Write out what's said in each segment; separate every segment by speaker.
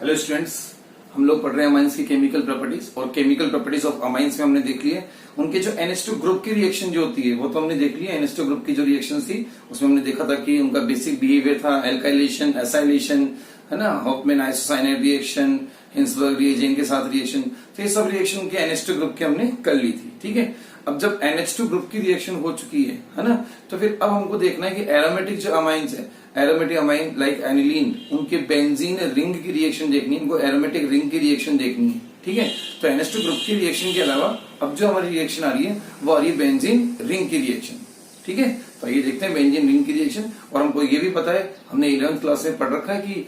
Speaker 1: Hello students, हम लोग पढ़ रहे हैं अमाइंस की केमिकल प्रॉपर्टीज और केमिकल प्रॉपर्टीज ऑफ अमाइंस में हमने देख लिया उनके जो NH2 ग्रुप की रिएक्शन जो होती है वो तो हमने देख लिया। NH2 ग्रुप की जो रिएक्शन थी उसमें हमने देखा था कि उनका बेसिक बिहेवियर था एल्काइलेशन, एसाइलेशन, है ना, Hofmann isocyanide reaction, Hinsberg reagent के साथ रिएक्शन। तो ये सब रिएक्शन के NH2 ग्रुप की हमने कर ली थी। ठीक है, अब जब NH2 ग्रुप की रिएक्शन हो चुकी है ना, तो फिर अब हमको देखना है कि एरोमेटिक जो अमाइंस है, एरोमेटिक अमाइन लाइक एनिलीन, उनके बेंजीन रिंग की रिएक्शन देखनी है, उनको एरोमेटिक रिंग की रिएक्शन देखनी है। ठीक है, तो NH2 ग्रुप की रिएक्शन के अलावा अब जो हमारी रिएक्शन आ रही है वो आ रही है बेंजीन रिंग की रिएक्शन। ठीक है, तो ये देखते हैं बेंजीन रिंग की रिएक्शन। और हमको ये भी पता है, हमने 11th क्लास में पढ़ रखा है कि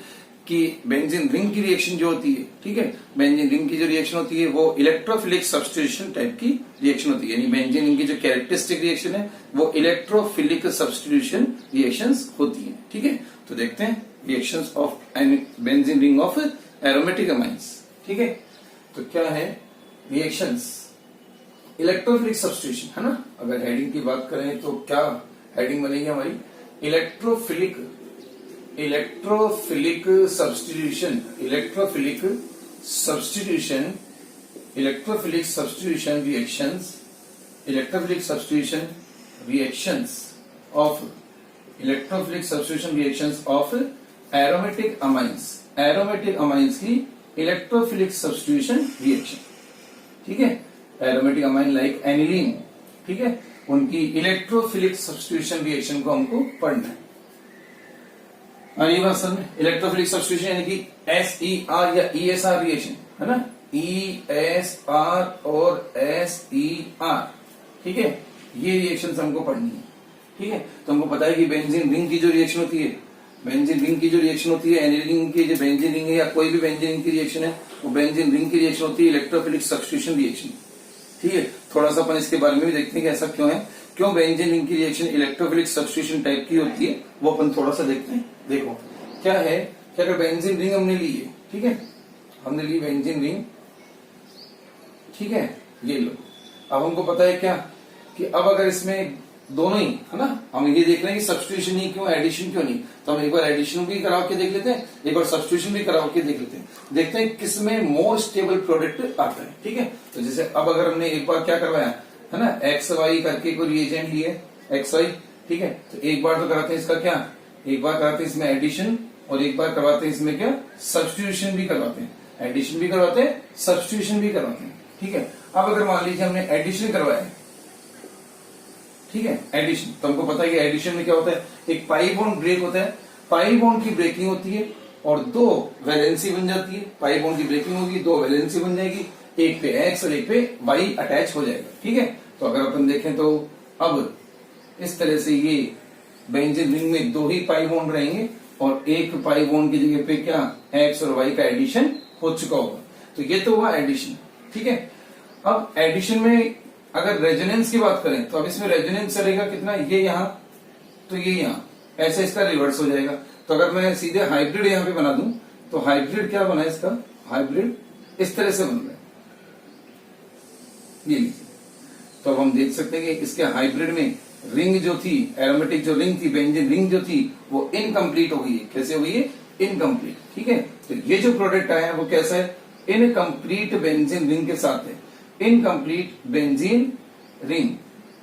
Speaker 1: बेंजीन रिंग की रिएक्शन जो होती है, ठीक है, बेंजीन रिंग की जो रिएक्शन होती है वो इलेक्ट्रोफिलिक सब्स्टिट्यूशन टाइप की रिएक्शन होती है। यानी बेंजीन रिंग की जो कैरेक्टरिस्टिक रिएक्शन है वो इलेक्ट्रोफिलिक सब्स्टिट्यूशन रिएक्शंस होती है। ठीक है, तो देखते हैं reactions of benzene ring of aromatic amines. ठीक है, तो क्या है रिएक्शंस इलेक्ट्रोफिलिक सब्स्टिट्यूशन, है ना। अगर हेडिंग की बात करें तो क्या हेडिंग बनेगी हमारी, electrophilic substitution, electrophilic substitution reactions, electrophilic substitution reactions of aromatic amines, aromatic amines की इलेक्ट्रोफिलिक सब्स्टिट्यूशन रिएक्शन। ठीक है, एरोमेटिक अमाइन लाइक एनिलीन, ठीक है, उनकी इलेक्ट्रोफिलिक सब्स्टिट्यूशन रिएक्शन को हमको पढ़ना है। ये बात समझ में, इलेक्ट्रोफिलिक सब्स्टिट्यूशन यानी कि SER या ESR रिएक्शन, है ना, ESR और SER। ठीक है, ये रिएक्शन हमको पढ़नी है। ठीक है, तो हमको पता है कि बेंजीन रिंग की जो रिएक्शन होती है, बेंजीन रिंग की जो रिएक्शन होती है, एनिलीन की जो बेंजीन रिंग है या कोई भी बेंजीन रिंग की रिएक्शन है, वो बेंजीन रिंग की रिएक्शन होती है इलेक्ट्रोफिलिक सब्स्टिट्यूशन रिएक्शन। ठीक है, थोड़ा सा अपन इसके बारे में भी देखते हैं कि ऐसा क्यों है, क्यों बेंजीन रिंग की रिएक्शन इलेक्ट्रोफिलिक सब्स्टिट्यूशन टाइप की होती है, वो अपन थोड़ा सा देखते हैं। देखो क्या है कि अगर बेंजीन रिंग हमने ली है, ठीक है, हमने ली बेंजीन रिंग, ठीक है, ये लो। अब हमको पता है क्या कि अब अगर इसमें दोनों ही, है ना, हम ये देख रहे हैं कि सब्स्टिट्यूशन ही क्यों, एडिशन क्यों नहीं, तो हम एक बार एडिशन भी करा के देख लेते हैं, एक बार सब्स्टिट्यूशन भी करा के देख लेते हैं, देखते हैं किसमें मोर स्टेबल प्रोडक्ट आता है। ठीक है, तो जैसे अब अगर हमने एक बार क्या करवाया, है ना, XY करके कोई रिएजेंट लिए XY, ठीक है, तो एक बार तो कराते हैं इसका क्या, एक बार कराते हैं इसमें एडिशन और एक बार करवाते हैं इसमें क्या, सब्स्टिट्यूशन भी करवाते हैं, एडिशन भी करवाते हैं, सब्स्टिट्यूशन भी करवाते हैं। ठीक है, अब अगर मान लीजिए हमने एडिशन करवाया, ठीक है, एडिशन, तो हमको पता है कि एडिशन में क्या होता है, एक पाई बॉन्ड ब्रेक होता है, पाई बॉन्ड की ब्रेकिंग होती है और दो वैलेंसी बन जाती है, पाई बॉन्ड की ब्रेकिंग होगी, दो वैलेंसी बन जाएगी, एक पे X और एक पे Y अटैच हो जाएगा। ठीक है, तो अगर अपन देखें तो अब इस तरह से ये बेंजीन रिंग में दो ही पाई बॉन्ड रहेंगे और एक पाई बॉन्ड की जगह पे क्या X और Y का एडिशन हो चुका होगा, तो ये तो हुआ एडिशन। ठीक है, अब एडिशन में अगर रेजोनेंस की बात करें तो अब इसमें रेजोनेंस चलेगा कितना, ये यहां तो ये यहां, ऐसे इसका रिवर्स हो जाएगा। तो अगर मैं सीधे हाइब्रिड यहां पे बना दूं तो हाइब्रिड क्या बना है इसका, हाइब्रिड इस तरह से बन रहा है, ये लीजिए। तो अब हम देख सकते हैं कि इसके हाइब्रिड में रिंग जो थी, एरोमेटिक जो रिंग थी, बेंजीन रिंग जो थी वो इनकम्प्लीट हो गई है। कैसे हो गई है, इनकम्प्लीट। ठीक है, तो ये जो प्रोडक्ट आया है वो कैसा है, इनकम्प्लीट बेंजीन रिंग के साथ है, इनकम्प्लीट बेंजीन रिंग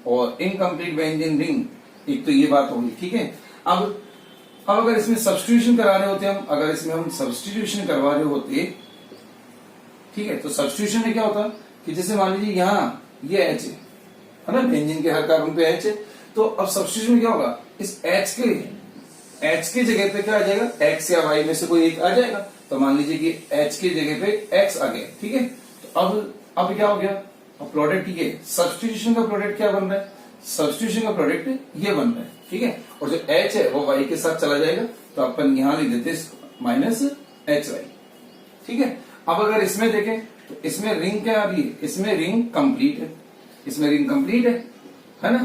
Speaker 1: और इनकम्प्लीट बेंजीन रिंग, एक तो ये बात होगी। ठीक है, अब अगर इसमें सब्स्टिट्यूशन करा रहे होते हम, अगर इसमें हम सब्स्टिट्यूशन करवा रहे होते, ठीक है, तो सब्स्टिट्यूशन में क्या होता कि जैसे मान लीजिए यहाँ ये H है ना, बेंजीन के हर कार्बन पे H है, तो अब सब्स्टिट्यूशन में क्या होगा, इस H के जगह पे क्या आ जाएगा, X या Y में से कोई एक आ जाएगा। तो मान लीजिए कि H की जगह पे X आ गया। ठीक है, तो अब क्या हो गया, अब प्रोडक्ट ये सब्स्टिट्यूशन का प्रोडक्ट क्या बन रहा है, सब्स्टिट्यूशन का प्रोडक्ट ये बन रहा है। ठीक है, और जो H है वो Y के साथ चला जाएगा, तो अपन यहां लिख देते माइनस HY। ठीक है, अब अगर इसमें देखें तो इसमें रिंग क्या आ रही है, इसमें रिंग कंप्लीट है, इसमें रिंग कंप्लीट है ना।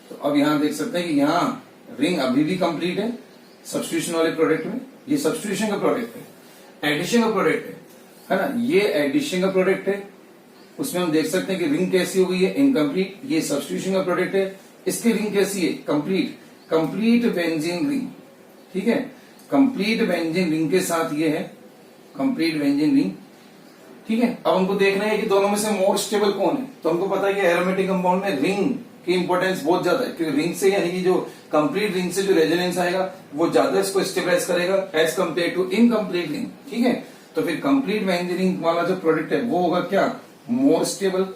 Speaker 1: तो अब यहां देख सकते हैं कि यहाँ रिंग अभी भी कंप्लीट है सब्स्टिट्यूशन वाले प्रोडक्ट में, ये सब्स्टिट्यूशन का प्रोडक्ट है, एडिशन का प्रोडक्ट है ना, ये एडिशन का प्रोडक्ट है, उसमें हम देख सकते हैं कि रिंग कैसी हो गई है, इनकम्प्लीट। ये सब्स्टिट्यूशन का प्रोडक्ट है, इसकी रिंग कैसी है, कंप्लीट, कंप्लीट बेंजीन रिंग। ठीक है, कंप्लीट बेंजीन रिंग के साथ ये है कंप्लीट बेंजीन रिंग। ठीक है, अब हमको देखना है कि दोनों में से मोर स्टेबल कौन है। तो हमको पता है कि एरोमेटिक कंपाउंड में रिंग की इंपॉर्टेंस बहुत ज्यादा है, क्योंकि रिंग से यानी कि जो कंप्लीट रिंग से जो रेजोनेंस आएगा वो ज्यादा इसको स्टेबलाइज करेगा as compared to incomplete ring. ठीक है, तो फिर कंप्लीट बेंजीन रिंग वाला जो प्रोडक्ट है वो होगा क्या, मोर स्टेबल।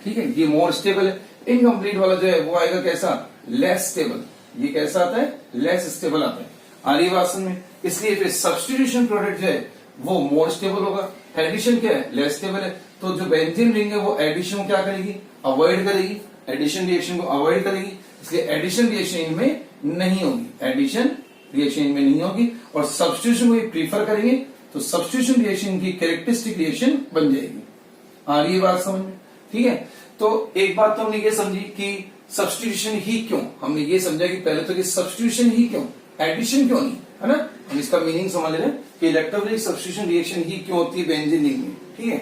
Speaker 1: ठीक है, ये मोर स्टेबल है। इनकम्प्लीट वाला जो है वो आएगा कैसा, लेस स्टेबल। ये कैसा आता है, लेस स्टेबल आता है। आ रही बात समझ में। इसलिए फिर सब्स्टिट्यूशन प्रोडक्ट जो है वो मोर स्टेबल होगा, एडिशन क्या है, लेस स्टेबल है। तो जो बेंजीन रिंग है वो एडिशन को क्या करेगी, अवॉइड करेगी, एडिशन रिएक्शन को अवॉइड करेगी, इसलिए एडिशन रिएक्शन इनमें नहीं होगी, एडिशन रिएक्शन इनमें नहीं होगी। और सब्स्टिट्यूशन को प्रीफर करेंगे तो सब्स्टिट्यूशन रिएक्शन की कैरेक्टरिस्टिक रिएक्शन बन जाएगी। आ रही है बात समझ में। ठीक है, तो एक बात तो हमने ये समझी कि सब्स्टिट्यूशन ही क्यों, हमने ये समझा कि पहले तो कि सब्स्टिट्यूशन ही क्यों, एडिशन क्यों नहीं, है ना। हम इसका मीनिंग समझ रहे हैं कि इलेक्ट्रोफिलिक सब्स्टिट्यूशन रिएक्शन ही क्यों होती है बेंजीन रिंग में। ठीक है,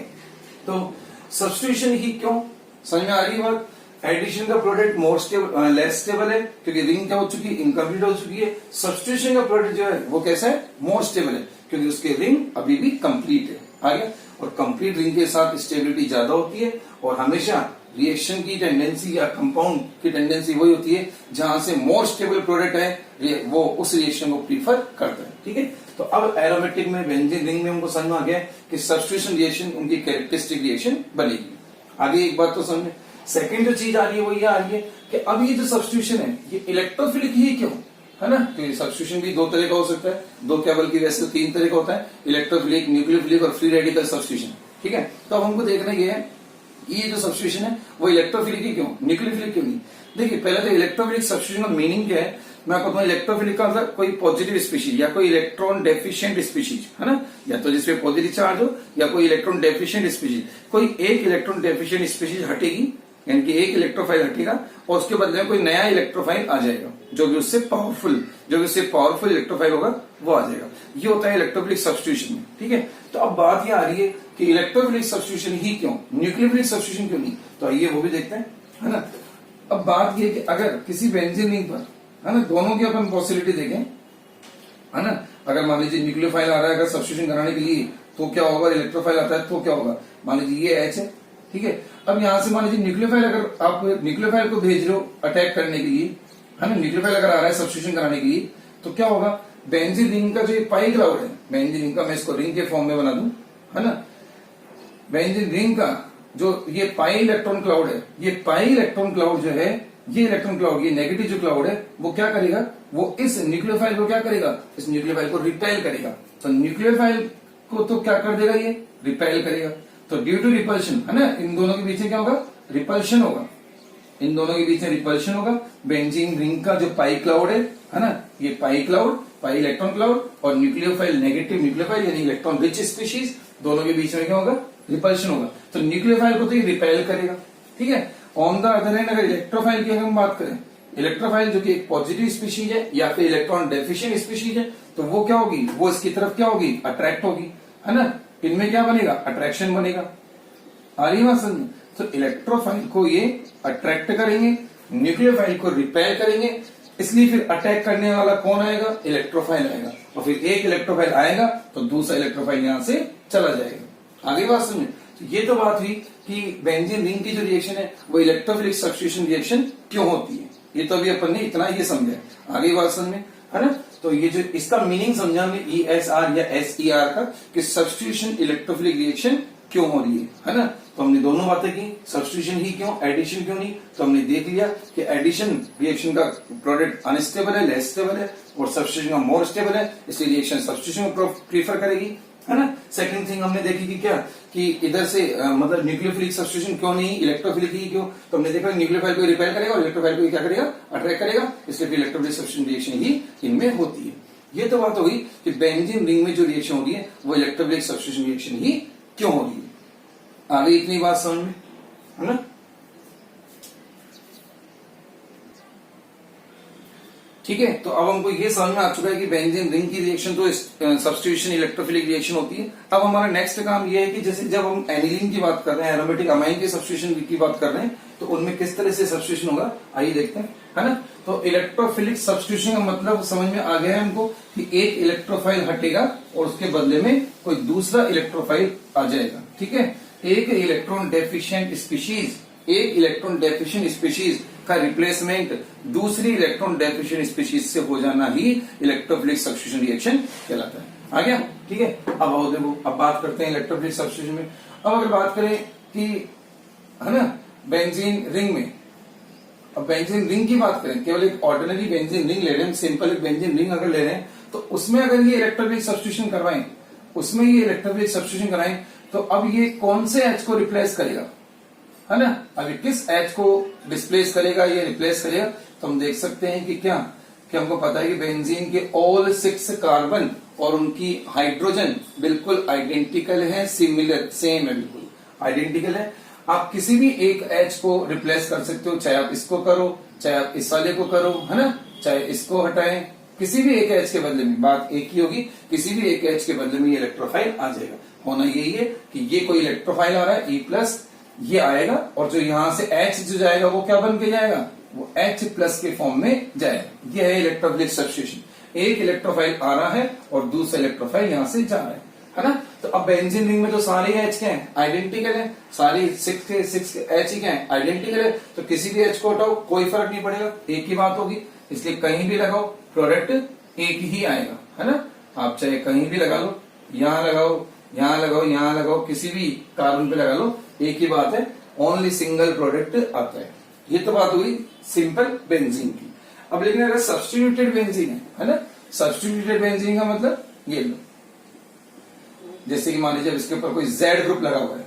Speaker 1: तो सब्स्टिट्यूशन ही क्यों, समझ में आ रही बात। एडिशन का product more stable, less stable है क्योंकि रिंग क्या हो चुकी है, इनकम्प्लीट हो चुकी है। सब्स्टिट्यूशन का प्रोडक्ट जो है वो कैसा है, मोर स्टेबल है क्योंकि उसके रिंग अभी भी कंप्लीट है। आ गया, और कंप्लीट रिंग के साथ स्टेबिलिटी ज्यादा होती है और हमेशा रिएक्शन की टेंडेंसी या कंपाउंड की टेंडेंसी वही होती है जहां से मोर स्टेबल प्रोडक्ट है वो उस रिएक्शन को प्रीफर करता है। ठीक है, तो अब एरोमेटिक में बेंजीन रिंग में हमको समझ में आ गया कि सब्स्टिट्यूशन रिएक्शन उनकी कैरेक्टरिस्टिक रिएक्शन बनेगी। आगे एक बात तो समझे। सेकंड जो चीज आ रही है वो ये आ रही है कि अब ये जो सब्स्टिट्यूशन है ये इलेक्ट्रोफिलिक ही क्यों, है ना। तो सब्स्टिट्यूशन भी दो तरह का हो सकता है, दो क्या बल्कि वैसे तीन तरह का होता है, इलेक्ट्रोफिलिक, न्यूक्लियोफिलिक और फ्री रेडिकल सब्स्टिट्यूशन। ठीक है, तो अब हमको देखना ये है ये जो सब्स्टिट्यूशन है वो इलेक्ट्रोफिलिक ही क्यों, न्यूक्लियोफिलिक क्यों नहीं। देखिए पहले तो इलेक्ट्रोफिलिक सब्स्टिट्यूशन का मीनिंग क्या है, मैं आपको बताऊं। इलेक्ट्रोफिलिक का मतलब कोई पॉजिटिव स्पीशीज या कोई इलेक्ट्रॉन डेफिशिएंट स्पीशीज, है ना, या तो जिसपे पॉजिटिव चार्ज हो या कोई इलेक्ट्रॉन डेफिशिएंट स्पीशीज। कोई एक इलेक्ट्रॉन डेफिशिएंट स्पीशीज हटेगी, यानी कि एक इलेक्ट्रोफाइल हटेगा और उसके बदले में कोई नया इलेक्ट्रोफाइल आ जाएगा जो कि उससे पावरफुल इलेक्ट्रोफाइल होगा वो आ जाएगा। ये होता है इलेक्ट्रोफिलिक सब्स्टिट्यूशन में। ठीक है, तो अब बात ये आ रही है कि इलेक्ट्रोफिलिक सब्स्टिट्यूशन ही क्यों, न्यूक्लियोफिलिक सब्स्टिट्यूशन क्यों नहीं। तो आइए वो भी देखते हैं, है ना। अब बात ये कि अगर किसी बेंजीन रिंग पर, है ना, दोनों की अपन पॉसिबिलिटी देखें, है ना। अगर मान लीजिए न्यूक्लियोफाइल आ रहा है अगर सब्स्टिट्यूशन कराने के लिए तो क्या होगा, इलेक्ट्रोफाइल आता है तो क्या होगा। मान लीजिए ये एच है, ठीक है। अब यहां से मान लीजिए न्यूक्लियोफाइल, अगर आप न्यूक्लियोफाइल को भेज रहे हो अटैक करने के लिए, है ना, न्यूक्लियोफाइल अगर आ रहा है सब्स्टिट्यूशन कराने के लिए तो क्या होगा, बेंजीन रिंग का जो पाई क्लाउड है, बेंजीन रिंग का मैं इसको रिंग के फॉर्म में बना दूं, है ना। बेंजीन रिंग का जो ये पाई इलेक्ट्रॉन क्लाउड है, ये पाई इलेक्ट्रॉन क्लाउड जो है, ये इलेक्ट्रॉन क्लाउड, ये नेगेटिव जो क्लाउड है वो क्या करेगा, वो इस न्यूक्लियोफाइल को क्या करेगा, इस न्यूक्लियोफाइल को रिपेल करेगा। तो न्यूक्लियोफाइल को तो क्या कर देगा, ये रिपेल करेगा। तो ड्यू टू रिपल्शन, है ना, इन दोनों के बीच में क्या होगा, रिपल्शन होगा। इन दोनों के बीच में रिपल्शन होगा। बेंजीन रिंग का जो पाई क्लाउड है ना, ये पाई क्लाउड, पाई इलेक्ट्रॉन क्लाउड और न्यूक्लियोफाइल, नेगेटिव न्यूक्लियोफाइल यानी इलेक्ट्रॉन रिच स्पीशीज, दोनों के बीच में क्या होगा, रिपल्शन होगा। तो न्यूक्लियोफाइल को तो ये रिपेल करेगा। ठीक है, ऑन द अदर हैंड अगर इलेक्ट्रोफाइल की हम बात करें, इलेक्ट्रोफाइल जो कि एक पॉजिटिव स्पीशीज है या फिर इलेक्ट्रॉन डेफिशिएंट स्पीशीज है, तो वो क्या होगी, वो इसकी तरफ क्या होगी, अट्रैक्ट होगी, है ना। इनमें क्या बनेगा, अट्रैक्शन बनेगा। आ रही बात समझ। तो इलेक्ट्रोफाइल को ये अट्रैक्ट करेंगे, न्यूक्लियोफाइल को रिपेल करेंगे, इसलिए फिर अटैक करने वाला कौन आएगा, इलेक्ट्रोफाइल आएगा। और फिर एक इलेक्ट्रोफाइल आएगा तो दूसरा इलेक्ट्रोफाइल यहां से चला जाएगा। आगे बात समझे। तो ये तो बात हुई कि बेंजीन रिंग की जो रिएक्शन है वो इलेक्ट्रोफिलिक सब्स्टिट्यूशन रिएक्शन क्यों होती है, ये तो अभी अपन ने इतना ये समझा। आगे बात समझ में, है ना। तो ये जो इसका मीनिंग समझा हमने ESR या SER का, कि सब्स्टिट्यूशन इलेक्ट्रोफिलिक रिएक्शन क्यों हो रही है ना। तो हमने दोनों बातें की, सब्स्टिट्यूशन ही क्यों, एडिशन क्यों नहीं। तो हमने देख लिया कि एडिशन रिएक्शन का प्रोडक्ट अनस्टेबल है, लेस स्टेबल है, और सब्स्टिट्यूशन का मोर स्टेबल है, इसलिए रिएक्शन सब्स्टिट्यूशन को प्रीफर करेगी, है ना। सेकंड थिंग हमने देखी कि क्या, कि इधर से मतलब न्यूक्लियोफिलिक सब्स्टिट्यूशन क्यों नहीं, इलेक्ट्रोफिलिक ही क्यों। तो हमने देखा न्यूक्लियोफाइल को रिपेल करेगा और इलेक्ट्रोफाइल को क्या करेगा, अट्रैक्ट करेगा, इसलिए इलेक्ट्रोफिलिक सब्स्टिट्यूशन रिएक्शन ही इनमें होती है। ये तो बात होगी कि बेंजीन रिंग में जो रिएक्शन हो रही है वो इलेक्ट्रोफिलिक सब्स्टिट्यूशन रिएक्शन ही क्यों हो रही है। आगे इतनी बात समझ में, है ना। ठीक है, तो अब हमको ये समझ में आ चुका है कि बेंजीन रिंग की रिएक्शन तो सब्स्टिट्यूशन इलेक्ट्रोफिलिक रिएक्शन होती है। अब हमारा नेक्स्ट काम ये है कि जैसे जब हम एनिलीन की बात कर रहे हैं, एरोमेटिक अमाइन के सब्स्टिट्यूशन की बात कर रहे हैं, तो उनमें किस तरह से सब्स्टिट्यूशन होगा आइए देखते हैं, है ना। तो इलेक्ट्रोफिलिक सब्स्टिट्यूशन का मतलब समझ में आ गया है हमको कि एक इलेक्ट्रोफाइल हटेगा और उसके बदले में कोई दूसरा इलेक्ट्रोफाइल आ जाएगा। ठीक है, एक इलेक्ट्रॉन डेफिशिएंट स्पीशीज का रिप्लेसमेंट दूसरी इलेक्ट्रॉन डेफिशिएंट स्पीशीज से हो जाना ही इलेक्ट्रोफिलिक सब्स्टिट्यूशन रिएक्शन कहलाता है। आ गया, ठीक है। अब आओ देखो, अब बात करते हैं इलेक्ट्रोफिलिक सब्स्टिट्यूशन में। अब अगर बात करें कि, है ना, बेंजीन रिंग में, अब बेंजीन रिंग की बात करें, केवल एक ऑर्डिनरी बेंजीन रिंग ले रहे हैं, सिंपल एक बेंजीन रिंग अगर ले रहे हैं, तो उसमें अगर ये इलेक्ट्रोफिलिक सब्स्टिट्यूशन करवाएं, तो अब ये कौन से एच को रिप्लेस करेगा, है ना। अभी किस एच को डिस्प्लेस करेगा, ये रिप्लेस करेगा, तो हम देख सकते हैं कि क्या कि हमको पता है कि बेंजीन के ऑल 6 कार्बन और उनकी हाइड्रोजन बिल्कुल आइडेंटिकल है, सिमिलर, सेम है, बिल्कुल आइडेंटिकल है। आप किसी भी एक एच को रिप्लेस कर सकते हो, चाहे आप इसको करो, चाहे आप इस वाले को करो, है ना, चाहे इसको हटाएं, किसी भी एक एच के बदले में बात एक ही होगी, किसी भी एक एच के बदले में ये इलेक्ट्रोफाइल आ जाएगा। होना यही है कि ये कोई इलेक्ट्रोफाइल आ रहा है E+, ये आएगा और जो यहां से H जो जाएगा वो क्या बन के जाएगा, वो H+ के फॉर्म में जाएगा। ये है इलेक्ट्रोफिलिक सब्स्टिट्यूशन। एक इलेक्ट्रोफाइल आ रहा है और दूसरा इलेक्ट्रोफाइल यहां से जा रहा है ना। तो अब बेंजीन रिंग में तो सारे H क्या है, आइडेंटिकल है, सारी 6 के H ही क्या है, आइडेंटिकल है। तो किसी भी H को हटाओ कोई फर्क नहीं पड़ेगा, एक ही बात होगी, इसलिए कहीं भी लगाओ प्रोडक्ट एक ही आएगा, है ना। आप चाहे कहीं भी लगा लो, यहां लगाओ, यहां लगाओ, यहां लगाओ, किसी भी कार्बन पे लगा लो, एक ही बात है, ओनली सिंगल प्रोडक्ट आता है। ये तो बात हुई सिंपल बेंजीन की। अब लेकिन अगर सब्स्टिट्यूटेड बेंजीन है ना, सब्स्टिट्यूटेड बेंजीन का मतलब ये लो, जैसे कि मान लीजिए इसके ऊपर कोई Z ग्रुप लगा हुआ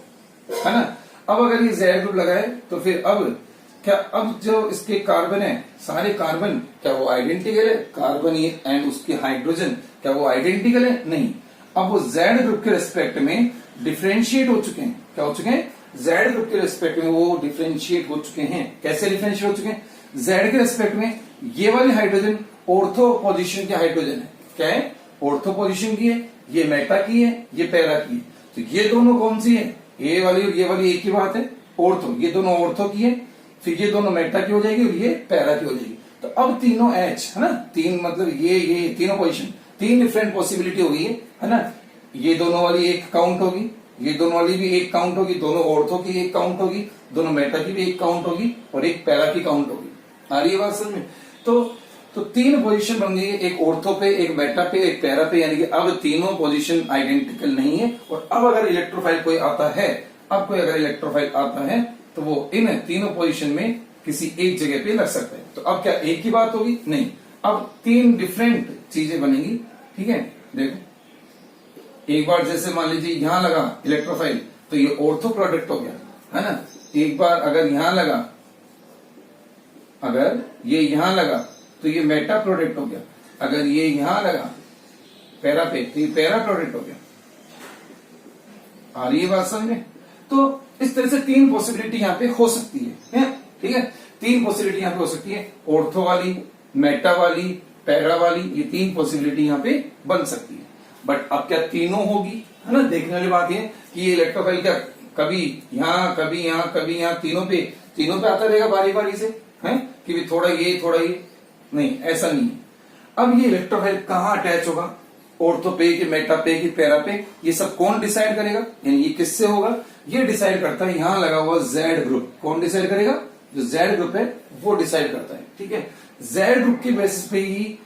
Speaker 1: है ना। अब अगर ये Z ग्रुप लगा है तो फिर अब क्या, अब जो इसके कार्बन है, सारे कार्बन क्या वो आइडेंटिकल है, कार्बन ये एंड उसकी हाइड्रोजन क्या वो आइडेंटिकल है, नहीं। अब वो Z ग्रुप के रेस्पेक्ट में डिफरेंशिएट हो चुके हैं, क्या हो चुके हैं, Z ग्रुप के रेस्पेक्ट में वो डिफरेंशिएट हो चुके हैं। कैसे डिफरेंशिएट हो चुके हैं, Z के रेस्पेक्ट में ये वाली हाइड्रोजन ऑर्थो पोजीशन की हाइड्रोजन है, क्या है, ऑर्थो पोजीशन की है, ये मेटा की है, ये पैरा की है। तो ये दोनों कौन सी है, ये वाली और ये वाली एक ही बात है, ऑर्थो, ये दोनों ऑर्थो की है, फिर ये दोनों मेटा की हो जाएगी और ये पैरा की हो जाएगी। तो अब तीनों H, है ना, तीन मतलब ये तीनों पोजीशन, तीन डिफरेंट पॉसिबिलिटी हो गई है ना। ये दोनों वाली एक काउंट होगी, ये दोनों वाली भी एक काउंट होगी, दोनों ऑर्थो की एक काउंट होगी, दोनों मेटा की भी एक काउंट होगी और एक पैरा की काउंट होगी। आ रही है बात समझ में। तो तीन पोजीशन बन गई है, एक ऑर्थो पे, एक मेटा पे, एक पैरा पे, यानी कि अब तीनों पोजीशन आइडेंटिकल नहीं है। और अब अगर इलेक्ट्रोफाइल कोई आता है, अब कोई अगर इलेक्ट्रोफाइल आता है तो वो इन तीनों पोजीशन में किसी एक जगह पे लग सकता है। तो अब क्या एक ही बात होगी, नहीं, अब तीन डिफरेंट चीजें बनेंगी। ठीक है, देखो एक बार जैसे मान लीजिए यहां लगा इलेक्ट्रोफाइल तो ये ऑर्थो प्रोडक्ट हो गया, है ना। एक बार अगर यहां लगा, अगर ये यहां लगा तो ये मेटा प्रोडक्ट हो गया, अगर ये यहां लगा पैरा पे तो ये पैरा प्रोडक्ट हो गया। आ रही है बात समझ में। तो इस तरह से तीन पॉसिबिलिटी यहां पे हो सकती है, ठीक है, तीन पॉसिबिलिटी यहां पे हो सकती है, ऑर्थो वाली, मेटा वाली, पैरा वाली, ये तीन पॉसिबिलिटी यहां पे बन सकती है। बट अब क्या तीनों होगी, है ना। देखने वाली बात है कि ये इलेक्ट्रोफाइल क्या कभी यहां, कभी यहां, कभी यहां, तीनों पे आता रहेगा बारी बारी से, है कि भी थोड़ा ये, नहीं, ऐसा नहीं है। अब ये इलेक्ट्रोफाइल कहां अटैच होगा, ऑर्थो पे कि मेटा पे कि पैरा पे, ये सब कौन डिसाइड करेगा, यानी ये किससे होगा, ये डिसाइड करता है यहां लगा हुआ Z ग्रुप। कौन डिसाइड करेगा, जो Z ग्रुप है वो डिसाइड करता है। ठीक है, Z ग्रुप की बेसिस पे ही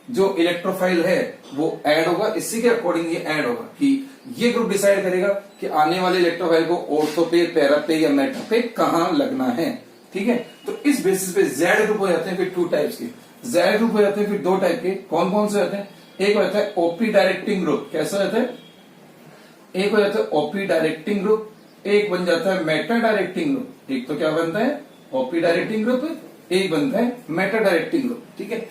Speaker 1: जो इलेक्ट्रोफाइल है वो ऐड होगा, इसी के अकॉर्डिंग ये ऐड होगा कि ये ग्रुप डिसाइड करेगा कि आने वाले इलेक्ट्रोफाइल को ऑर्थो पे, पैरा पे या मेटा पे कहां लगना है। ठीक है, तो इस बेसिस पे Z ग्रुप हो जाते हैं फिर 2 टाइप्स के, Z ग्रुप हो जाते हैं फिर 2 टाइप के। कौन कौन से होते हैं, एक हो जाता है ओपी डायरेक्टिंग ग्रुप। कैसा रहता है, एक हो जाता है ओपी डायरेक्टिंग ग्रुप, एक बन जाता है मेटा डायरेक्टिंग ग्रुप। एक तो क्या बनता है ओपी डायरेक्टिंग ग्रुप, एक बनता है मेटा डायरेक्टिंग ग्रुप। ठीक है,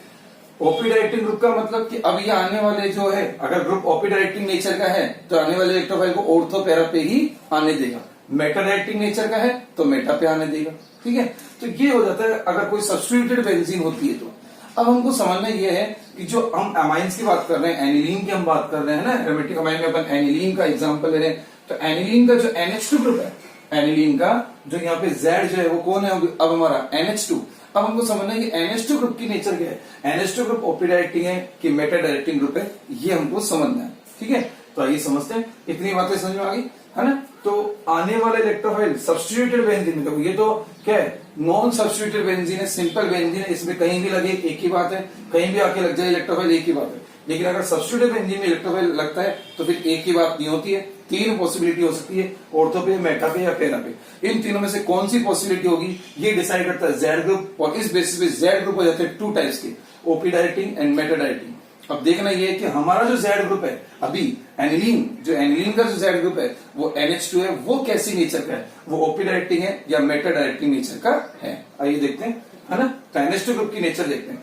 Speaker 1: ओपी डायरेक्टिंग ग्रुप का मतलब कि अब ये आने वाले जो है, अगर ग्रुप ओपी डायरेक्टिंग नेचर का है तो आने वाले इलेक्ट्रोफाइल को ऑर्थो पैरा पे ही आने देगा, मेटा डायरेक्टिंग नेचर का है तो मेटा पे आने देगा। ठीक है, तो ये हो जाता है अगर कोई सब्स्टिट्यूटेड बेंजीन होती है तो। अब हमको समझना ये है कि जो हम अमाइंस की बात कर रहे हैं, एनिलीन की हम बात कर रहे हैं ना, एरोमेटिक अमाइन में अपन एनिलीन का एग्जांपल ले रहे हैं, तो एनिलीन का जो NH2 ग्रुप है, एनिलीन का जो यहाँ पे Z जो है वो कौन है अब हमारा NH2। अब हमको समझना है कि NH2 ग्रुप की नेचर क्या है, NH2 ग्रुप ओपी डायरेक्टिंग है कि मेटा डायरेक्टिंग ग्रुप है, ये हमको समझना है। ठीक है, तो आइए समझते हैं, इतनी बातें समझ में आ गई है ना। तो आने वाले इलेक्ट्रोफाइल सब्स्टिट्यूटेड बेंजीन, तो ये तो क्या है, नॉन सब्स्टिट्यूटेड बेंजीन है, सिंपल बेंजीन है, इसमें कहीं भी लगे एक ही बात है, कहीं भी आके लग जाए इलेक्ट्रोफाइल एक ही बात है। लेकिन अगर सब्स्टिट्यूटेड बेंजीन में इलेक्ट्रोफाइल लगता है तो फिर एक ही बात नहीं होती है, तीन पॉसिबिलिटी हो सकती है, ऑर्थो पे, मेटा पे या पैरा पे। इन तीनों में से कौन सी पॉसिबिलिटी होगी ये डिसाइड करता है जेड ग्रुप, और इस बेसिस पे जेड ग्रुप हो जाते हैं टू टाइप्स के, OP directing and Meta directing. अब देखना ये है कि हमारा जो जेड ग्रुप है अभी एनिलीन, जो एनिलीन का जो जेड ग्रुप है वो NH2 है, वो कैसी नेचर का है, वो ओपी डायरेक्टिंग है या मेटा डायरेक्टिंग नेचर का है। आइए देखते हैं, है ना। तो NH2 ग्रुप की नेचर देखते हैं,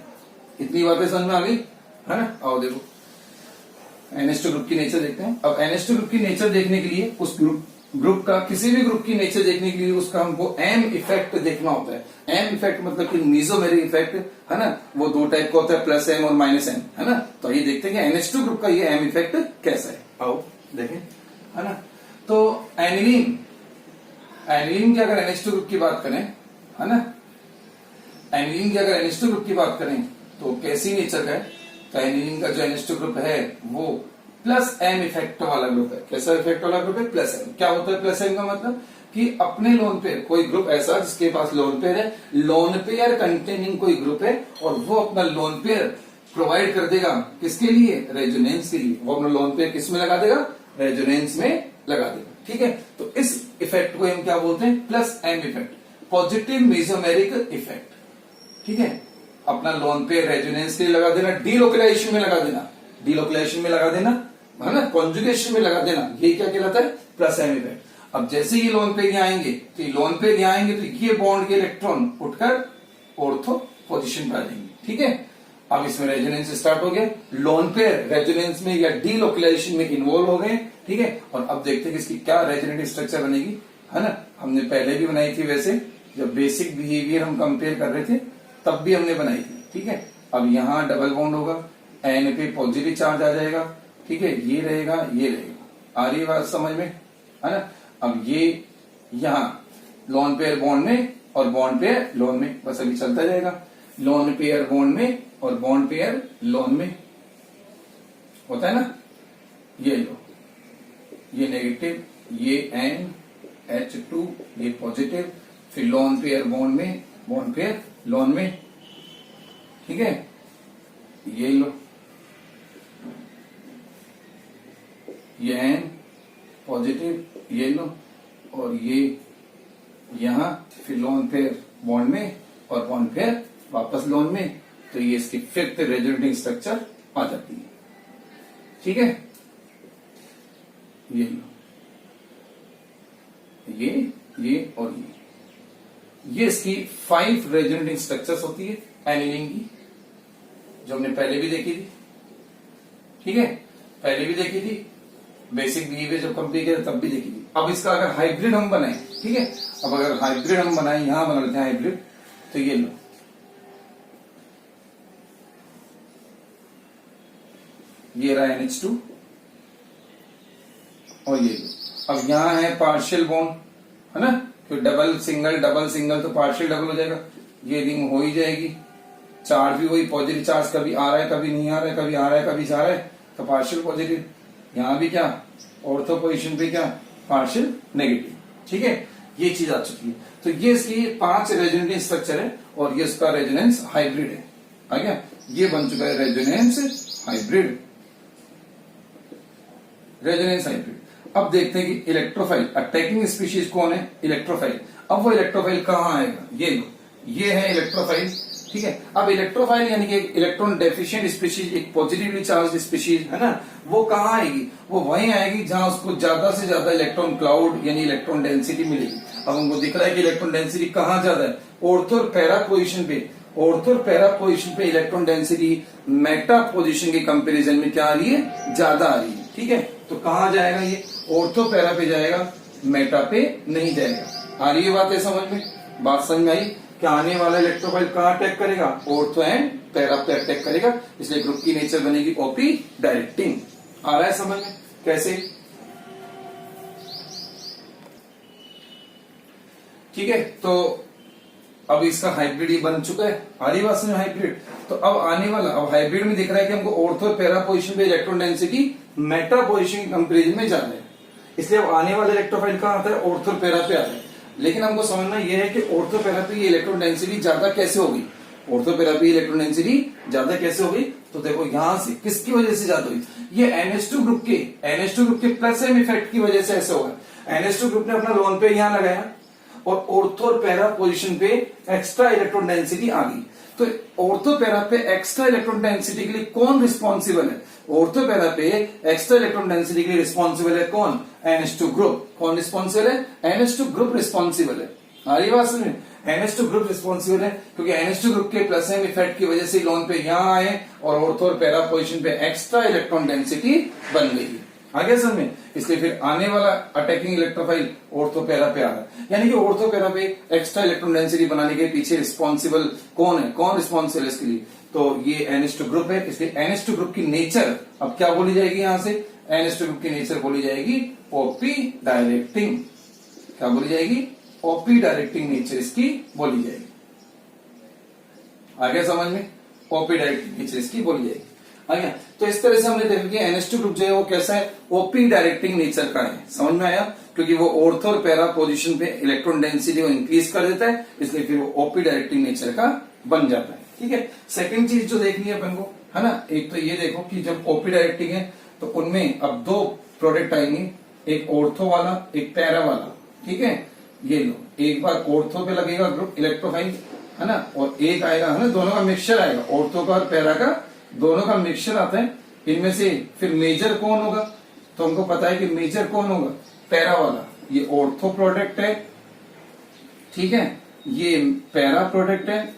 Speaker 1: इतनी बातें समझ में आ गई है ना। आओ देखो NH2 ग्रुप की नेचर देखते हैं। अब NH2 ग्रुप की नेचर देखने के लिए उस ग्रुप का, किसी भी ग्रुप की नेचर देखने के लिए उसका हमको एम इफेक्ट देखना होता है। एम इफेक्ट मतलब कि मीजोमेरिक इफेक्ट, है ना, वो दो टाइप का होता है, प्लस एम और माइनस एम, है ना। तो ये देखते हैं कि NH2 ग्रुप का ये एम इफेक्ट कैसा है। आओ देखें, है ना। तो एनिलीन की अगर NH2 ग्रुप की बात करें, है ना, एनिलीन की अगर NH2 ग्रुप की बात करें तो कैसी नेचर का है, तो एनिलीन का जो NH2 ग्रुप है वो प्लस एम इफेक्ट वाला ग्रुप है। कैसा इफेक्ट वाला ग्रुप है, प्लस एम। क्या होता है प्लस एम का मतलब कि अपने लोन पेयर, कोई ग्रुप ऐसा जिसके पास लोन पेयर है, लोन पेयर कंटेनिंग कोई ग्रुप है, और वो अपना लोन पेयर प्रोवाइड कर देगा किसके लिए, रेजोनेंस के लिए। वो अपना लोन पेयर किस में लगा देगा, रेजोनेंस में लगा देगा। ठीक है, तो इस इफेक्ट को हम क्या बोलते हैं, plus M effect, positive mesomeric effect. ठीक है, अपना लोन पेयर रेजोनेंस के लिए लगा देना, डीलोकलाइजेशन में लगा देना, डीलोकलाइजेशन में लगा देना, है ना, कॉन्जुगेशन में लगा देना, ये क्या कहलाता है, प्लस एम इफेक्ट। अब जैसे ये लोन पेयर यहाँ आएंगे, तो ये लोन पेयर यहाँ आएंगे तो ये बॉन्ड के इलेक्ट्रॉन उठकर ऑर्थो पोजीशन पर आ जाएंगे। ठीक है, अब इसमें रेजोनेंस स्टार्ट हो गया, लोन पेयर रेजोनेंस में या डीलोकलाइजेशन में इन्वॉल्व हो गए। ठीक है, और अब देखते हैं कि इसकी क्या रेजोनेटिव स्ट्रक्चर बनेगी, है ना। हमने पहले भी बनाई थी, वैसे जब बेसिक बिहेवियर हम कंपेयर कर रहे थे तब भी हमने बनाई थी। ठीक है, अब यहाँ डबल बॉन्ड होगा, एन पे पॉजिटिव चार्ज आ जाएगा। ठीक है, ये रहेगा, ये रहेगा, आ रही है बात समझ में, है ना। अब ये यहाँ लोन पेयर बॉन्ड में और बॉन्ड पेयर लोन में, बस अभी चलता जाएगा, लोन पेयर बॉन्ड में और बॉन्ड पेयर लोन में होता है ना। ये लो, ये नेगेटिव, ये NH2, ये पॉजिटिव, फिर लोन पेयर बॉन्ड में, बॉन्ड पेयर लोन में। ठीक है, ये लो, ये N पॉजिटिव, ये लो, और ये यहां फिर लोन पेयर बॉन्ड में और बॉन्ड पेयर वापस लोन में, तो ये इसकी फिफ्थ रेजोनेटिंग स्ट्रक्चर आ जाती है। ठीक है, ये लो, ये और ये इसकी 5 रेजोनेटिंग स्ट्रक्चर्स होती है एनिलीन की, जो हमने पहले भी देखी थी। ठीक है, पहले भी देखी थी, बेसिक बिहेवियर जब कंपेयर किया तब भी देखी थी। अब इसका अगर हाइब्रिड हम बनाए, ठीक है, अब अगर हाइब्रिड हम बनाए, यहां बना लेते हैं हाइब्रिड, तो ये लो, ये रहा NH2 और ये लो। अब यहां है पार्शियल बॉन्ड, है ना, तो डबल सिंगल तो पार्शियल डबल हो जाएगा, ये रिंग हो ही जाएगी। चार्ज भी वही पॉजिटिव चार्ज, कभी आ रहा है कभी नहीं आ रहा है, कभी आ रहा है कभी जा रहा है, तो पार्शियल पॉजिटिव। यहां भी क्या, ऑर्थो पोजीशन पे क्या, पार्शियल नेगेटिव। ठीक है, ये चीज आ चुकी है। तो ये इसकी 5 रेजोनेटिंग स्ट्रक्चर है और ये इसका रेजोनेंस हाइब्रिड है। आ गया, ये बन चुका है रेजोनेंस हाइब्रिड, रेजोनेंस हाइब्रिड। अब देखते हैं कि इलेक्ट्रोफाइल अटैकिंग स्पीशीज कौन है, इलेक्ट्रोफाइल। अब वो इलेक्ट्रोफाइल कहां आएगा, ये लो, ये है इलेक्ट्रोफाइल। ठीक है, अब इलेक्ट्रोफाइल यानी कि इलेक्ट्रॉन डेफिशिएंट स्पीशीज, एक पॉजिटिवली चार्ज स्पीशीज, है ना, वो कहां आएगी, वो वहीं आएगी जहां उसको ज्यादा से ज्यादा इलेक्ट्रॉन क्लाउड यानी इलेक्ट्रॉन डेंसिटी मिलेगी। अब हमको दिख रहा है कि इलेक्ट्रॉन डेंसिटी कहां ज्यादा है, ऑर्थो और पैरा पोजीशन पे। ऑर्थो और पैरा पोजीशन पे इलेक्ट्रॉन डेंसिटी मेटा पोजीशन के कंपैरिजन में क्या आ रही है, ज्यादा आ रही है। ठीक है, तो कहां जाएगा, ये ऑर्थो पैरा पे जाएगा, मेटा पे नहीं जाएगा। आ रही है बात है समझ में, बात समझ में आई। कि आने वाला इलेक्ट्रोफाइल कहाँ अटैक करेगा, ऑर्थो एंड पैरा पे अटैक करेगा, इसलिए ग्रुप की नेचर बनेगी ओपी डायरेक्टिंग। आ रहा है समझ में कैसे? ठीक है, तो अब इसका हाइब्रिड ये बन चुका है, आ रही बात समझ में हाइब्रिड। तो अब आने वाला, अब हाइब्रिड में दिख रहा है कि हमको ऑर्थो पैरा पोजिशन पे electron density Meta position comparison में जाना है, इसलिए अब आने वाला इलेक्ट्रोफाइल कहाँ आता है, ऑर्थो पैरा पे आता है। लेकिन हमको समझना यह है कि ऑर्थो पैरा पे ये इलेक्ट्रॉन डेंसिटी ज्यादा कैसे होगी, ऑर्थो पैरा पे इलेक्ट्रॉन डेंसिटी ज्यादा कैसे होगी, तो देखो यहां से किसकी वजह से ज्यादा हुई, ये NH2 ग्रुप के प्लस एम इफेक्ट की वजह से ऐसा होगा। NH2 ग्रुप ने अपना लोन पे यहां लगाया और ऑर्थो और पैरा पोजीशन पे एक्स्ट्रा इलेक्ट्रॉन डेंसिटी आ गई। तो ऑर्थो पैरा पे एक्स्ट्रा इलेक्ट्रॉन डेंसिटी के लिए कौन रिस्पॉन्सिबल है, ऑर्थो पैरा पे एक्स्ट्रा इलेक्ट्रॉन डेंसिटी के लिए रिस्पॉन्सिबल है कौन, NH2 ग्रुप। कौन रिस्पॉन्सिबल है, NH2 ग्रुप रिस्पॉन्सिबल है। आ रही बात समझ, NH2 ग्रुप रिस्पॉन्सिबल है क्योंकि NH2 ग्रुप के प्लस एम इफेक्ट की वजह से लोन पे यहां आए और ऑर्थो और पैरा पोजीशन पे एक्स्ट्रा इलेक्ट्रॉन डेंसिटी बन गई। आगे समझ में, इसलिए फिर आने वाला अटैकिंग इलेक्ट्रोफाइल ऑर्थो पैरा पे आ रहा है, यानी कि ऑर्थो पैरा पे एक्स्ट्रा इलेक्ट्रॉन डेंसिटी बनाने के पीछे रिस्पॉन्सिबल कौन है, कौन रिस्पॉन्सिबल है इसके लिए, तो ये NH2 ग्रुप है। इसलिए NH2 ग्रुप की नेचर अब क्या बोली जाएगी, यहां से NH2 ग्रुप की नेचर बोली जाएगी ओपी डायरेक्टिंग। क्या बोली जाएगी, ओपी डायरेक्टिंग नेचर इसकी बोली जाएगी। आगे समझ में, ओपी डायरेक्टिंग नेचर इसकी बोली जाएगी। आगे तो इस तरह से हमने देखा कि NH2 ग्रुप जो है वो कैसा है, ओपी डायरेक्टिंग नेचर का है। समझ में आया, क्योंकि वो ऑर्थो और पैरा पोजीशन पे इलेक्ट्रॉन डेंसिटी को इंक्रीज कर देता है, इसलिए फिर वो ओपी डायरेक्टिंग नेचर का बन जाता है। ठीक है, सेकंड चीज जो देखनी है अपन को, है ना, एक तो ये देखो कि जब ओपी डायरेक्टिंग है तो उनमें अब दो प्रोडक्ट आएंगे, एक ऑर्थो वाला एक पैरा वाला। ठीक है, ये लो, एक बार ऑर्थो पे लगेगा ग्रुप इलेक्ट्रोफाइल, है ना, और एक आएगा, है ना, दोनों का मिक्सचर आएगा, ऑर्थो का और पैरा का दोनों का मिक्सचर आता है। इनमें से फिर मेजर कौन होगा, तो हमको पता है कि मेजर कौन होगा, पैरा वाला। ये ऑर्थो प्रोडक्ट है, ठीक है, ये पैरा प्रोडक्ट है,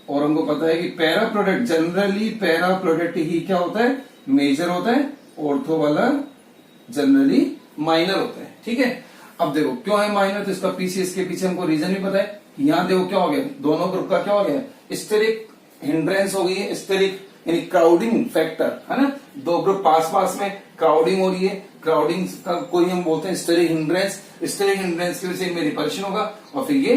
Speaker 1: और हमको पता है कि para product generally, para product ही क्या होता है, मेजर होता है, ऑर्थो वाला जनरली माइनर होता है। ठीक है, अब देखो क्यों है माइनर, तो इसका पीछे, इसके पीछे हमको रीजन भी पता है। यहां देखो क्या हो गया, दोनों ग्रुप का क्या हो गया, स्टेरिक हिंड्रेंस हो गई है, स्टेरिक यानी क्राउडिंग फैक्टर, है ना, दो ग्रुप पास पास में क्राउडिंग हो रही है, क्राउडिंग का कोई हम बोलते हैं स्टेरिक हिंड्रेंस। स्टेरिक हिंड्रेंस की वजह से इनमें रिपल्शन होगा और फिर ये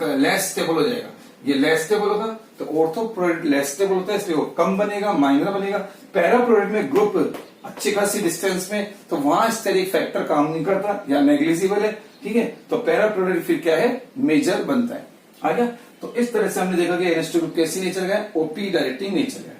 Speaker 1: लेस स्टेबल हो जाएगा। ये लेस स्टेबल होगा तो ऑर्थो प्रोडक्ट लेस स्टेबल होता है, इसलिए वो कम बनेगा, माइनर बनेगा। पैरा प्रोडक्ट में ग्रुप अच्छी खासी डिस्टेंस में, तो वहां स्टेरिक फैक्टर काम नहीं करता या नेग्लिजिबल है। ठीक है, तो पैरा प्रोडक्ट फिर क्या है, मेजर बनता है। आ गया, तो इस तरह से हमने देखा कि NH2 ग्रुप कैसी नेचर का है, ओपी डायरेक्टिंग नेचर है।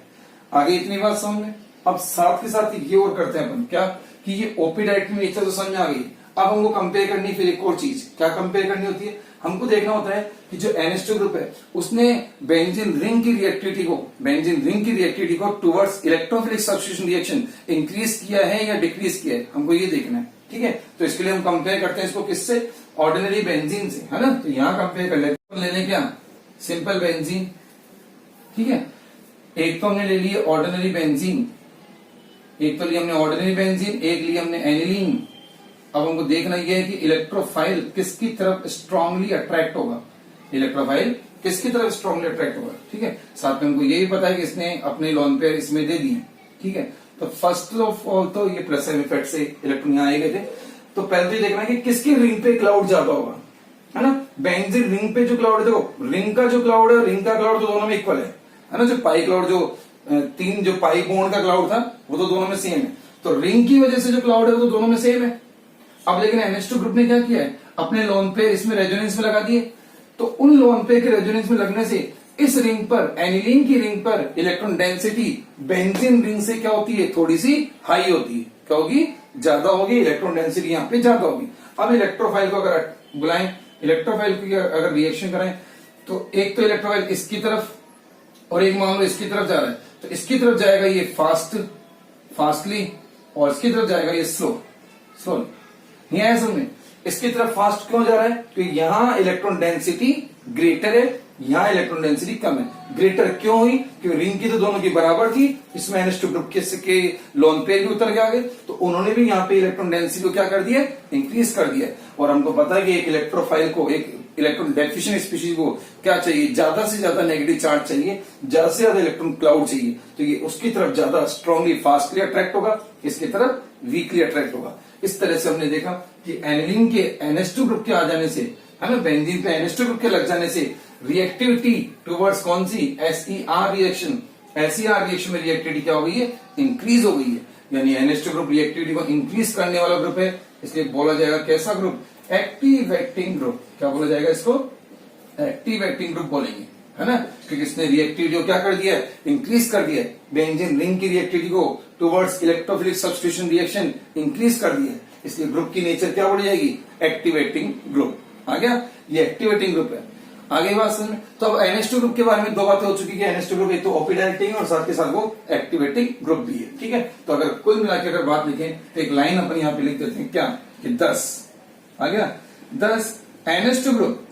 Speaker 1: आगे इतनी बात समझ में। अब साथ के साथ ये और करते हैं अपन क्या, कि ये ओपी डायरेक्टिंग नेचर तो समझ में आ गई, अब हमको कंपेयर करनी फिर एक और चीज, क्या कंपेयर करनी होती है, हमको देखना होता है कि जो NH2 ग्रुप है उसने बेंजीन रिंग की रिएक्टिविटी को towards electrophilic substitution reaction increase किया है या डिक्रीज किया है, हमको ये देखना है। ठीक है, तो इसके लिए हम कंपेयर करते हैं इसको किससे, ऑर्डिनरी बेंजीन से, है ना। तो यहां कंपेयर कर लेते हैं, ले लें क्या, सिंपल बेंजीन। ठीक है, एक तो हमने ले लिए ऑर्डिनरी बेंजीन, एक तो लिए हमने ऑर्डिनरी बेंजीन, एक लिए हमने एनिलीन। अब हमको देखना यह है कि इलेक्ट्रोफाइल किसकी तरफ स्ट्रांगली अट्रैक्ट होगा, इलेक्ट्रोफाइल किसकी तरफ स्ट्रांगली अट्रैक्ट होगा। ठीक है, साथ में हमको ये भी पता है कि इसने अपने लोन पेयर इसमें दे दिए। ठीक है, तो फर्स्ट ऑफ ऑल तो ये प्लस एम इफेक्ट से इलेक्ट्रॉन यहाँ आए गए थे, तो पहले तो देखना है कि किसकी रिंग पे क्लाउड ज्यादा होगा, है ना। बेंजीन रिंग पे जो क्लाउड है, देखो रिंग का जो क्लाउड है, रिंग का क्लाउड तो दोनों में इक्वल है ना। जो पाई क्लाउड, जो तीन जो पाई बॉन्ड का क्लाउड था वो तो दोनों में सेम है, तो रिंग की वजह से जो क्लाउड है वो तो दोनों में सेम है। अब लेकिन NH2 ग्रुप ने क्या किया है, अपने लोन पे इसमें रेजोनेंस में लगा दिए, तो उन लोन पे के रेजोनेंस में लगने से इस रिंग पर, एनिलीन की रिंग पर इलेक्ट्रॉन डेंसिटी बेंजीन रिंग से क्या होती है, थोड़ी सी हाई होती है। क्या होगी, ज्यादा होगी, इलेक्ट्रॉन डेंसिटी यहाँ पे ज्यादा होगी। अब इलेक्ट्रोफाइल को अगर बुलाएं, इलेक्ट्रोफाइल की अगर रिएक्शन करें, तो एक तो इलेक्ट्रोफाइल इसकी तरफ और एक मान लो इसकी तरफ जा रहा है, तो इसकी तरफ जाएगा ये फास्टली और इसकी तरफ जाएगा ये स्लो। नहीं आया समझ में, इसकी तरफ फास्ट क्यों जा रहा है, क्योंकि यहाँ इलेक्ट्रॉन डेंसिटी ग्रेटर है, यहाँ इलेक्ट्रॉन डेंसिटी कम है। ग्रेटर क्यों हुई, क्योंकि रिंग की तो दोनों की बराबर थी, इसमें NH2 ग्रुप के लोन पेयर भी उतर के आगे, तो उन्होंने भी यहाँ पे इलेक्ट्रॉन डेंसिटी को क्या कर दिया, इंक्रीज कर दिया। और हमको पता है कि एक इलेक्ट्रोफाइल को, एक इलेक्ट्रॉन डेफिशिएंट स्पीशीज को क्या चाहिए, ज्यादा से ज्यादा नेगेटिव चार्ज चाहिए, ज्यादा से ज्यादा इलेक्ट्रॉन क्लाउड चाहिए, तो ये उसकी तरफ ज्यादा स्ट्रांगली फास्टली अट्रैक्ट होगा, इसकी तरफ वीकली अट्रैक्ट होगा। इस तरह से हमने देखा कि एनिलीन के NH2 ग्रुप के आ जाने से, है ना, बेंजीन पे NH2 ग्रुप के लग जाने से रिएक्टिविटी टुवर्ड्स कौन सी, SER रिएक्शन, SER रिएक्शन में रिएक्टिविटी क्या हो गई है, इंक्रीज हो गई है। यानी NH2 ग्रुप रिएक्टिविटी को इंक्रीज करने वाला ग्रुप है, इसलिए बोला जाएगा कैसा ग्रुप, एक्टिवेटिंग ग्रुप। क्या बोला जाएगा इसको, एक्टिवेटिंग ग्रुप बोलेंगे, है ना, क्योंकि इसने रिएक्टिविटी को क्या कर दिया है, इंक्रीज कर दिया है। बेंजीन रिंग की रिएक्टिविटी को towards electrophilic substitution reaction increase कर दिया है, इसलिए ग्रुप की नेचर क्या बढ़ जाएगी, एक्टिवेटिंग ग्रुप। आ गया, ये एक्टिवेटिंग ग्रुप है। आगे बात समझ में। तो अब NH2 ग्रुप के बारे में दो बातें हो चुकी है। NH2 ग्रुप एक तो ओपी डायरेक्टिंग है और साथ के साथ वो एक्टिवेटिंग ग्रुप भी है, ठीक है। तो अगर कुल मिलाकर अगर बात लिखें तो एक लाइन अपन यहाँ पे लिख देते हैं, क्या कि 10 आ गया, 10 NH2 group,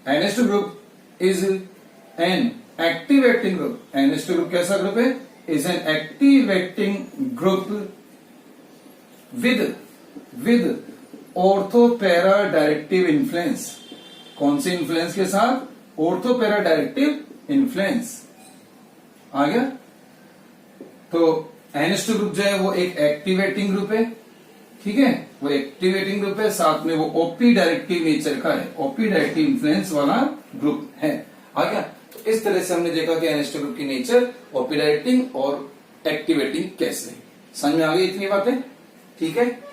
Speaker 1: NH2 group is an activating group. NH2 group कैसा ग्रुप है, is an activating group with ortho para directive influence. कौन से इन्फ्लुएंस के साथ, ऑर्थोपैरा डायरेक्टिव इन्फ्लुएंस। आ गया। तो NH2 ग्रुप जो है वो एक एक्टिवेटिंग ग्रुप है, ठीक है, वो एक्टिवेटिंग ग्रुप है, साथ में वो ओपी डायरेक्टिव नेचर का है, ओपी डायरेक्टिव इन्फ्लुएंस वाला ग्रुप है। आ गया। तो इस तरह से हमने देखा कि NH2 ग्रुप की नेचर ओपी डायरेक्टिंग और एक्टिवेटिंग कैसे। समझ में आ गई इतनी बातें, ठीक है।